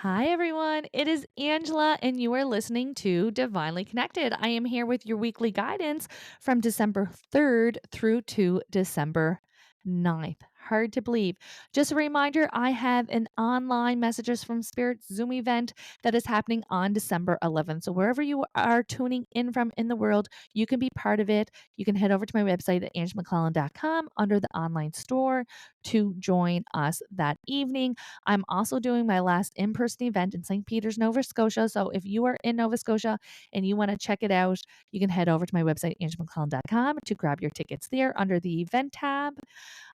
Hi, everyone. It is Angela, and you are listening to Divinely Connected. I am here with your weekly guidance from December 3rd through to December 9th. Hard to believe. Just a reminder, I have an online Messages from Spirit Zoom event that is happening on December 11th. So, wherever you are tuning in from in the world, you can be part of it. You can head over to my website at angelamcclellan.com under the online store to join us that evening. I'm also doing my last in-person event in St. Peters, Nova Scotia. So if you are in Nova Scotia and you want to check it out, you can head over to my website, angelamcclellan.com, to grab your tickets there under the event tab.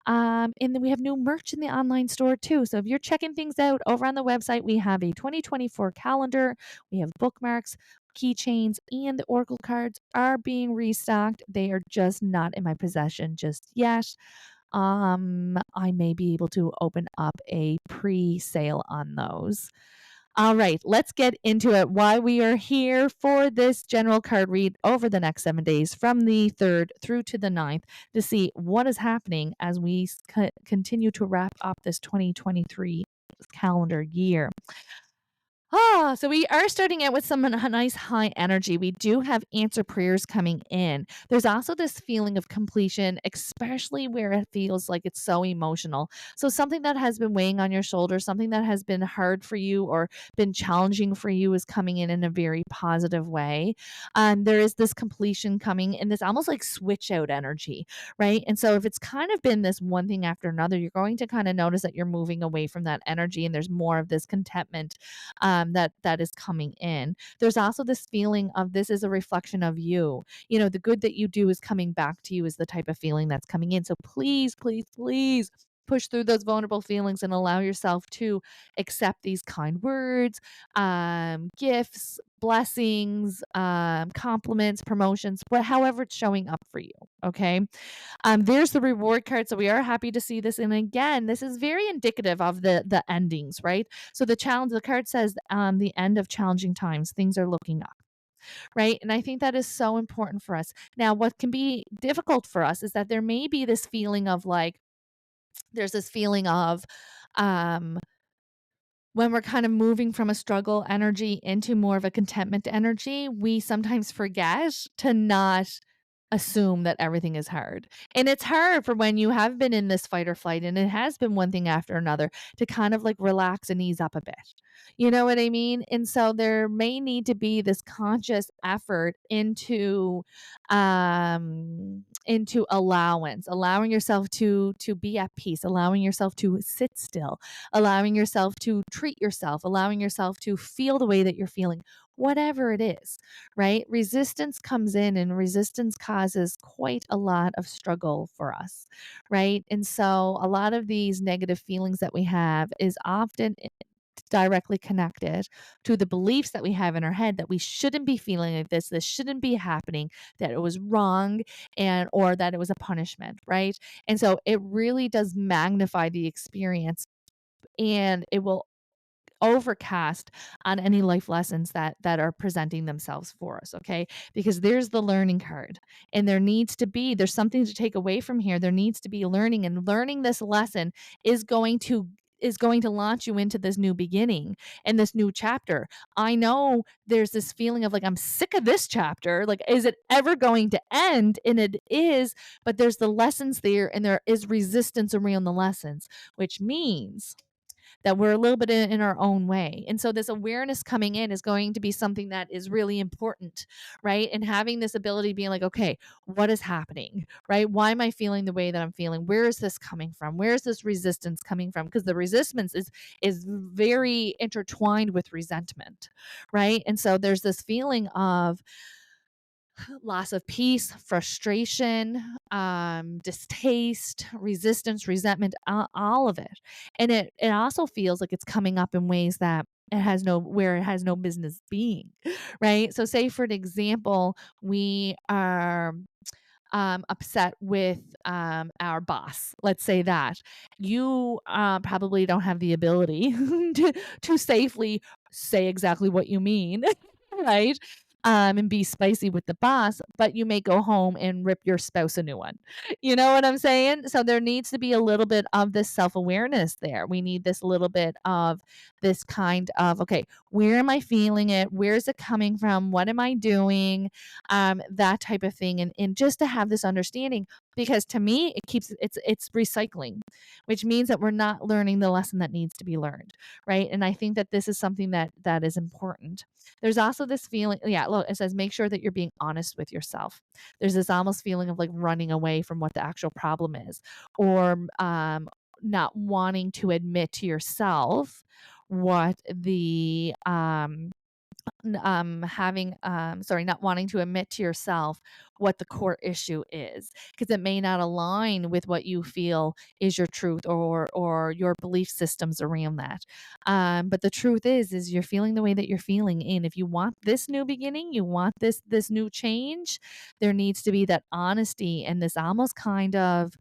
And then we have new merch in the online store too. So if you're checking things out over on the website, we have a 2024 calendar, we have bookmarks, keychains, and the oracle cards are being restocked. They are just not in my possession just yet. I may be able to open up a pre-sale on those. All right, let's get into it. Why we are here for this general card read over the next 7 days from the 3rd through to the 9th to see what is happening as we continue to wrap up this 2023 calendar year. So we are starting out with some nice high energy. We do have answer prayers coming in. There's also this feeling of completion, especially where it feels like it's so emotional. So something that has been weighing on your shoulders, something that has been hard for you or been challenging for you is coming in a very positive way. There is this completion coming in this almost like switch out energy, right? And so if it's kind of been this one thing after another, you're going to kind of notice that you're moving away from that energy and there's more of this contentment that is coming in. There's also this feeling of this is a reflection of you. You know, the good that you do is coming back to you is the type of feeling that's coming in. So please, please, please push through those vulnerable feelings and allow yourself to accept these kind words, gifts, blessings, compliments, promotions, however it's showing up for you. Okay. There's the reward card. So we are happy to see this. And again, this is very indicative of the endings, right? So the card says the end of challenging times, things are looking up, right? And I think that is so important for us. Now, what can be difficult for us is that there may be this feeling of like, there's this feeling of um when we're kind of moving from a struggle energy into more of a contentment energy, we sometimes forget to not assume that everything is hard. And it's hard for when you have been in this fight or flight and it has been one thing after another to kind of like relax and ease up a bit. You know what I mean? And so there may need to be this conscious effort into allowance, allowing yourself to be at peace, allowing yourself to sit still, allowing yourself to treat yourself, allowing yourself to feel the way that you're feeling, whatever it is, right? Resistance comes in and resistance causes quite a lot of struggle for us, right? And so a lot of these negative feelings that we have is often directly connected to the beliefs that we have in our head that we shouldn't be feeling like this shouldn't be happening, that it was wrong and or that it was a punishment, right? And so it really does magnify the experience and it will overcast on any life lessons that are presenting themselves for us, okay? Because there's the learning card and there's something to take away from here. There needs to be learning, and learning this lesson is going to launch you into this new beginning and this new chapter. I know there's this feeling of like, I'm sick of this chapter. Like, is it ever going to end? And it is, but there's the lessons there and there is resistance around the lessons, which means that we're a little bit in our own way. And so this awareness coming in is going to be something that is really important, right? And having this ability being like, okay, what is happening, right? Why am I feeling the way that I'm feeling? Where is this coming from? Where is this resistance coming from? Because the resistance is very intertwined with resentment, right? And so there's this feeling of loss of peace, frustration, distaste, resistance, resentment, all of it. And it also feels like it's coming up in ways that it has no business being, right? So say for an example, we are upset with our boss. Let's say that you probably don't have the ability to safely say exactly what you mean, right? and be spicy with the boss, but you may go home and rip your spouse a new one. You know what I'm saying? So there needs to be a little bit of this self-awareness there. We need this little bit of this kind of, okay, where am I feeling it? Where is it coming from? What am I doing? That type of thing. And just to have this understanding, because to me, it's recycling, which means that we're not learning the lesson that needs to be learned, right? And I think that this is something that is important. There's also this feeling, yeah, look, it says make sure that you're being honest with yourself. There's this almost feeling of like running away from what the actual problem is, or not wanting to admit to yourself what the having sorry, not wanting to admit to yourself what the core issue is, because it may not align with what you feel is your truth, or your belief systems around that. But the truth is you're feeling the way that you're feeling, and if you want this new beginning, you want this new change, there needs to be that honesty and this almost kind of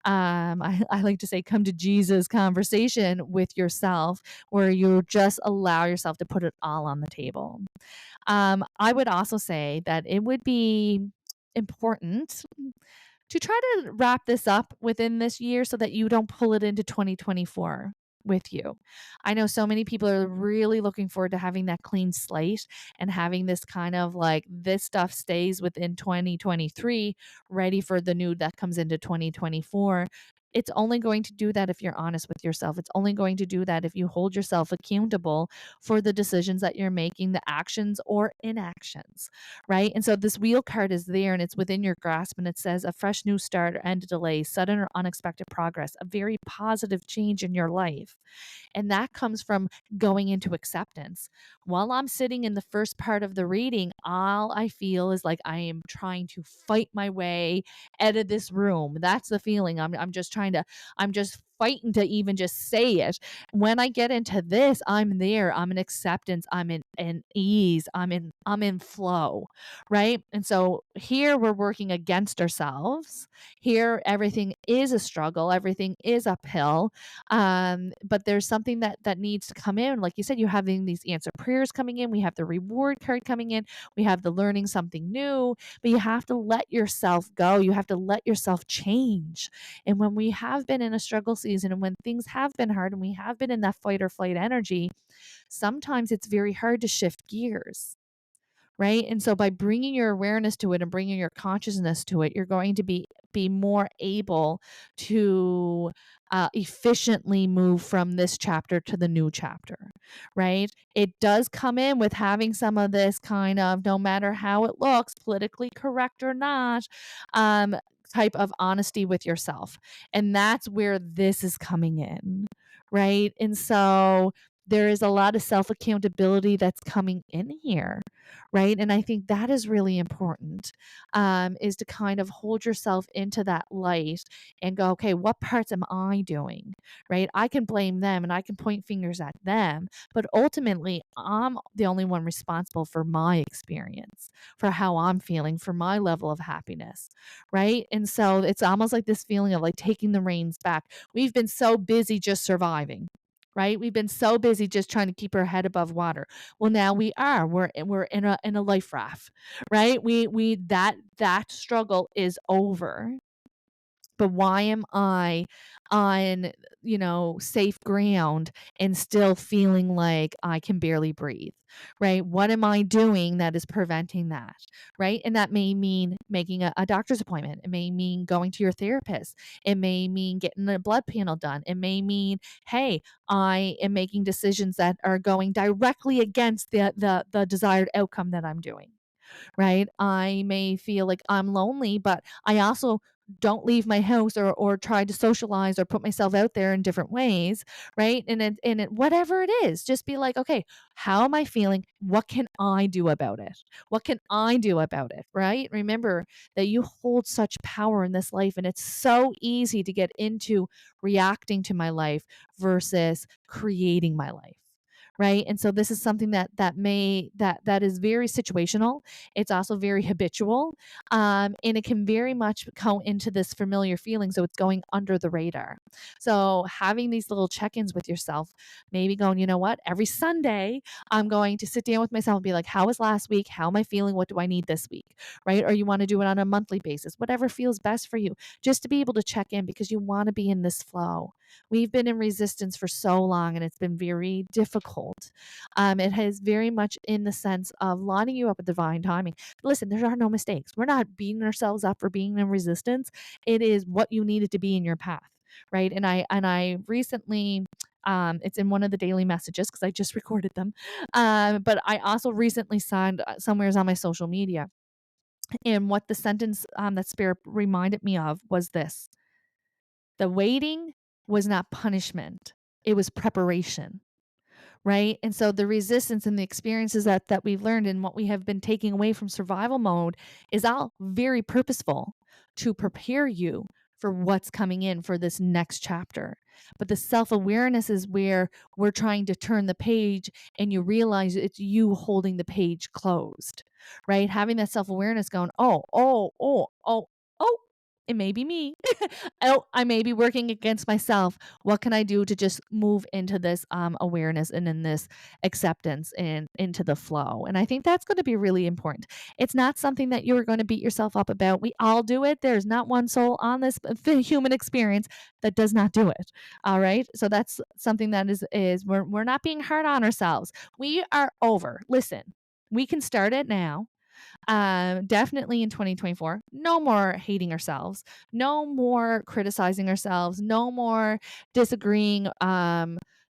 I like to say, come to Jesus conversation with yourself, where you just allow yourself to put it all on the table. I would also say that it would be important to try to wrap this up within this year so that you don't pull it into 2024 with you. I know so many people are really looking forward to having that clean slate and having this kind of like this stuff stays within 2023, ready for the new that comes into 2024. It's only going to do that if you're honest with yourself. It's only going to do that if you hold yourself accountable for the decisions that you're making, the actions or inactions, right? And so this wheel card is there and it's within your grasp, and it says a fresh new start or end delay, sudden or unexpected progress, a very positive change in your life. And that comes from going into acceptance. While I'm sitting in the first part of the reading, all I feel is like I am trying to fight my way out of this room. That's the feeling. I'm just fighting to even just say it. When I get into this, I'm there. I'm in acceptance. I'm in ease. I'm in flow. Right. And so here we're working against ourselves. Here everything is a struggle. Everything is uphill. But there's something that needs to come in. Like you said, you're having these answer prayers coming in. We have the reward card coming in. We have the learning something new, but you have to let yourself go. You have to let yourself change. And when we have been in a struggle season and when things have been hard and we have been in that fight or flight energy, sometimes it's very hard to shift gears, right? And so by bringing your awareness to it and bringing your consciousness to it, you're going to be more able to efficiently move from this chapter to the new chapter, right? It does come in with having some of this kind of, no matter how it looks, politically correct or not, um, type of honesty with yourself. And that's where this is coming in, right? And so there is a lot of self accountability that's coming in here, right? And I think that is really important, is to kind of hold yourself into that light and go, okay, what parts am I doing, right? I can blame them and I can point fingers at them, but ultimately, I'm the only one responsible for my experience, for how I'm feeling, for my level of happiness, right? And so it's almost like this feeling of like taking the reins back. We've been so busy just surviving. Right? We've been so busy just trying to keep our head above water. Well, now we are. We're in a life raft, right? We that struggle is over. But why am I on, safe ground and still feeling like I can barely breathe, right? What am I doing that is preventing that, right? And that may mean making a doctor's appointment. It may mean going to your therapist. It may mean getting a blood panel done. It may mean, hey, I am making decisions that are going directly against the desired outcome that I'm doing, right? I may feel like I'm lonely, but I also don't leave my house or try to socialize or put myself out there in different ways, right? And whatever it is, just be like, okay, how am I feeling? What can I do about it? What can I do about it? Right? Remember that you hold such power in this life, and it's so easy to get into reacting to my life versus creating my life. right? And so this is something that is very situational. It's also very habitual, and it can very much go into this familiar feeling. So it's going under the radar. So having these little check-ins with yourself, maybe going, you know what, every Sunday I'm going to sit down with myself and be like, how was last week? How am I feeling? What do I need this week? Right? Or you want to do it on a monthly basis, whatever feels best for you, just to be able to check in because you want to be in this flow. We've been in resistance for so long and it's been very difficult. It has very much in the sense of lining you up with divine timing. Listen, there are no mistakes. We're not beating ourselves up for being in resistance. It is what you needed to be in your path, right? And I recently it's in one of the daily messages because I just recorded them. But I also recently signed somewheres on my social media. And what the sentence that Spirit reminded me of was this: the waiting was not punishment, it was preparation. Right? And so the resistance and the experiences that we've learned and what we have been taking away from survival mode is all very purposeful to prepare you for what's coming in for this next chapter. But the self-awareness is where we're trying to turn the page and you realize it's you holding the page closed, right? Having that self-awareness going, oh, it may be me. Oh, I may be working against myself. What can I do to just move into this awareness and in this acceptance and into the flow? And I think that's going to be really important. It's not something that you're going to beat yourself up about. We all do it. There's not one soul on this human experience that does not do it. All right. So that's something that is we're not being hard on ourselves. We are over. Listen, we can start it now. Definitely in 2024, no more hating ourselves, no more criticizing ourselves, no more disagreeing,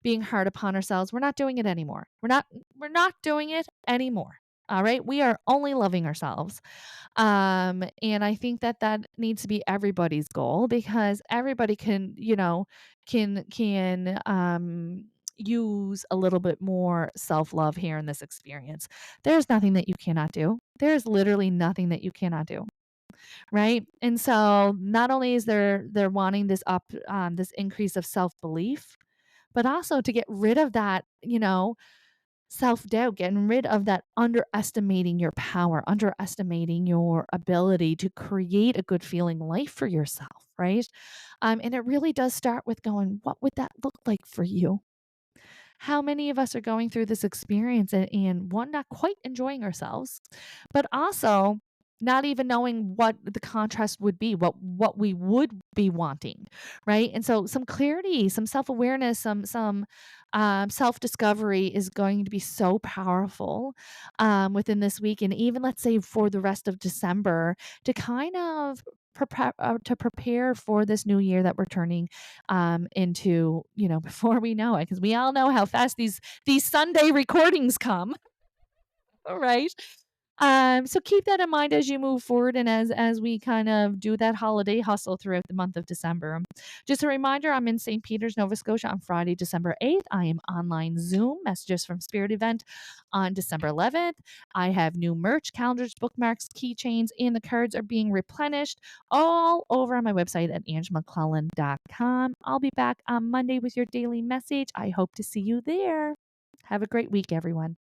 being hard upon ourselves. We're not doing it anymore. We're not doing it anymore. All right. We are only loving ourselves. And I think that needs to be everybody's goal because everybody can, can use a little bit more self-love here in this experience. There's nothing that you cannot do. There's literally nothing that you cannot do, right? And so not only is they're wanting this increase of self-belief, but also to get rid of that, self-doubt, getting rid of that underestimating your power, underestimating your ability to create a good feeling life for yourself, right? And it really does start with going, what would that look like for you? How many of us are going through this experience and one, not quite enjoying ourselves, but also not even knowing what the contrast would be, what we would be wanting, right? And so some clarity, some self-awareness, some self-discovery is going to be so powerful within this week. And even let's say for the rest of December to kind of prepare for this new year that we're turning into, before we know it, because we all know how fast these Sunday recordings come. All right. So keep that in mind as you move forward and as we kind of do that holiday hustle throughout the month of December. Just a reminder, I'm in St. Peters, Nova Scotia on Friday, December 8th. I am online Zoom Messages from Spirit event on December 11th. I have new merch, calendars, bookmarks, keychains, and the cards are being replenished all over on my website at angemcclellan.com. I'll be back on Monday with your daily message. I hope to see you there. Have a great week, everyone.